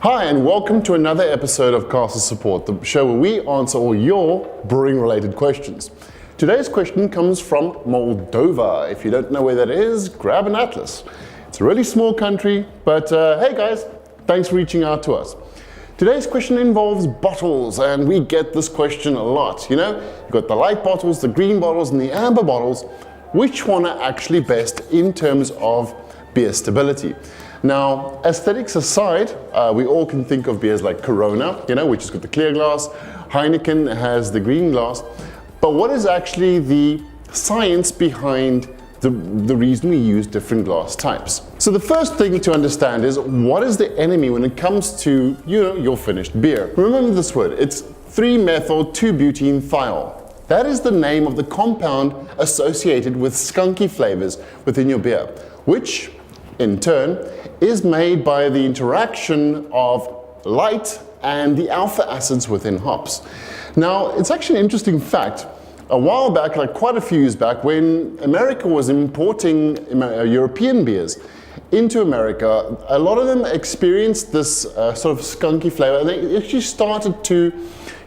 Hi and welcome to another episode of Castle Support, the show where we answer all your brewing related questions. Today's question comes from Moldova. If you don't know where that is, grab an atlas. It's a really small country, but hey guys, thanks for reaching out to us. Today's question involves bottles, and we get this question a lot. You know, you've got the light bottles, the green bottles, and the amber bottles. Which one are actually best in terms of beer stability? Now, aesthetics aside, we all can think of beers like Corona, you know, which has got the clear glass. Heineken has the green glass. But what is actually the science behind the reason we use different glass types? So the first thing to understand is, what is the enemy when it comes to, you know, your finished beer? Remember this word, it's 3-methyl-2-butene-thiol. That is the name of the compound associated with skunky flavors within your beer, which in turn is made by the interaction of light and the alpha acids within hops. Now, it's actually an interesting fact. A while back, like quite a few years back, when America was importing European beers into America, a lot of them experienced this sort of skunky flavor, and they actually started to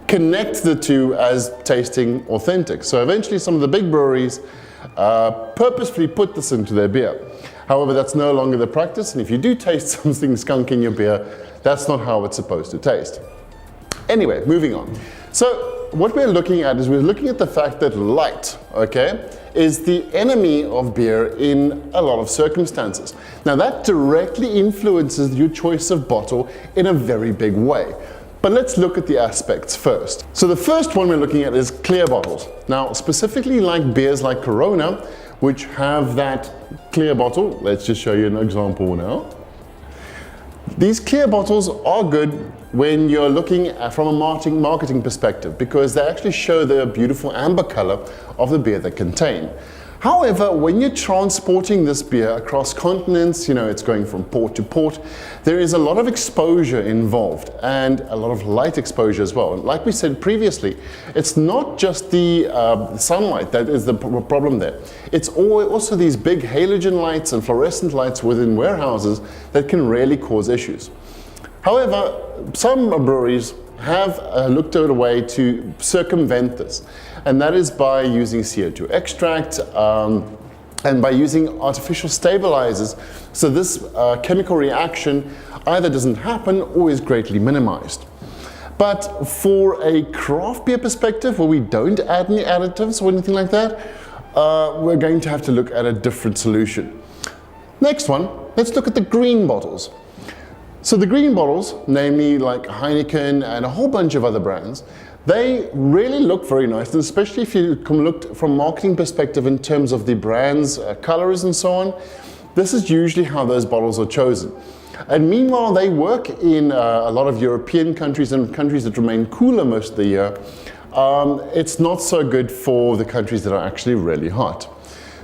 connect the two as tasting authentic. So eventually some of the big breweries purposefully put this into their beer. However, that's no longer the practice, and if you do taste something skunk in your beer, that's not how it's supposed to taste. Anyway, moving on. So what we're looking at is we're looking at the fact that light, okay, is the enemy of beer in a lot of circumstances. Now that directly influences your choice of bottle in a very big way. But let's look at the aspects first. So the first one we're looking at is clear bottles. Now, specifically like beers like Corona, which have that clear bottle. Let's just show you an example now. These clear bottles are good when you're looking at from a marketing perspective, because they actually show the beautiful amber color of the beer they contain. However, when you're transporting this beer across continents, you know, it's going from port to port, there is a lot of exposure involved and a lot of light exposure as well. And like we said previously, it's not just the sunlight that is the problem there. It's also these big halogen lights and fluorescent lights within warehouses that can really cause issues. However, some breweries have looked at a way to circumvent this, and that is by using CO2 extract and by using artificial stabilizers, so this chemical reaction either doesn't happen or is greatly minimized. But for a craft beer perspective, where we don't add any additives or anything like that, we're going to have to look at a different solution. Next one, let's look at the green bottles. So the green bottles, namely like Heineken and a whole bunch of other brands, they really look very nice, and especially if you look from a marketing perspective in terms of the brand's colors and so on, this is usually how those bottles are chosen. And meanwhile, they work in a lot of European countries and countries that remain cooler most of the year. It's not so good for the countries that are actually really hot.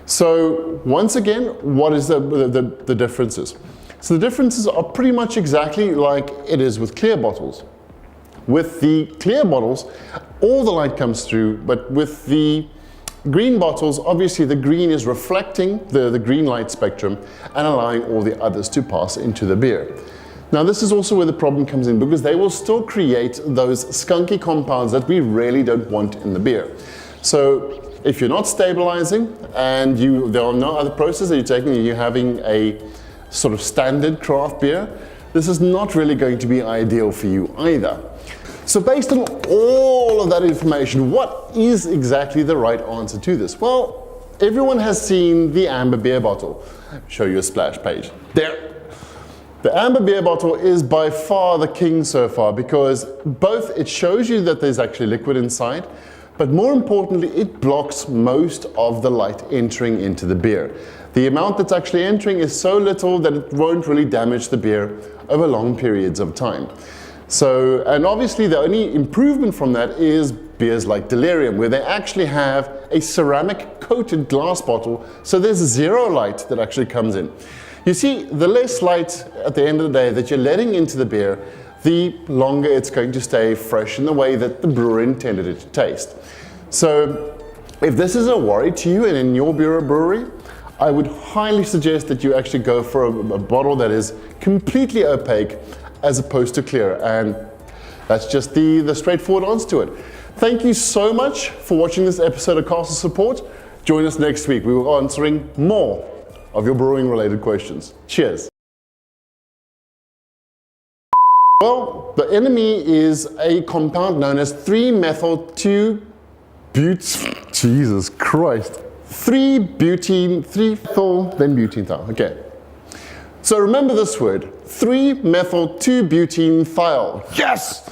So once again, what is the differences? So the differences are pretty much exactly like it is with clear bottles. With the clear bottles, all the light comes through, but with the green bottles, obviously the green is reflecting the green light spectrum and allowing all the others to pass into the beer. Now this is also where the problem comes in, because they will still create those skunky compounds that we really don't want in the beer. So if you're not stabilizing and there are no other processes that you're taking and you're having a sort of standard craft beer, this is not really going to be ideal for you either. So based on all of that information, what is exactly the right answer to this? Well, everyone has seen the amber beer bottle. I'll show you a splash page. There. The amber beer bottle is by far the king so far, because both it shows you that there's actually liquid inside, but more importantly, it blocks most of the light entering into the beer. The amount that's actually entering is so little that it won't really damage the beer over long periods of time. So, and obviously the only improvement from that is beers like Delirium, where they actually have a ceramic coated glass bottle, so there's zero light that actually comes in. You see, the less light at the end of the day that you're letting into the beer, the longer it's going to stay fresh in the way that the brewer intended it to taste. So if this is a worry to you and in your brewery, I would highly suggest that you actually go for a bottle that is completely opaque as opposed to clear. And that's just the straightforward answer to it. Thank you so much for watching this episode of Castle Support. Join us next week. We will be answering more of your brewing related questions. Cheers. Well, the enemy is a compound known as 3-methyl-2-butene. Jesus Christ. 3-butene, 3-methyl, then butene. Okay. So remember this word, 3-methyl-2-butene thiol. Yes!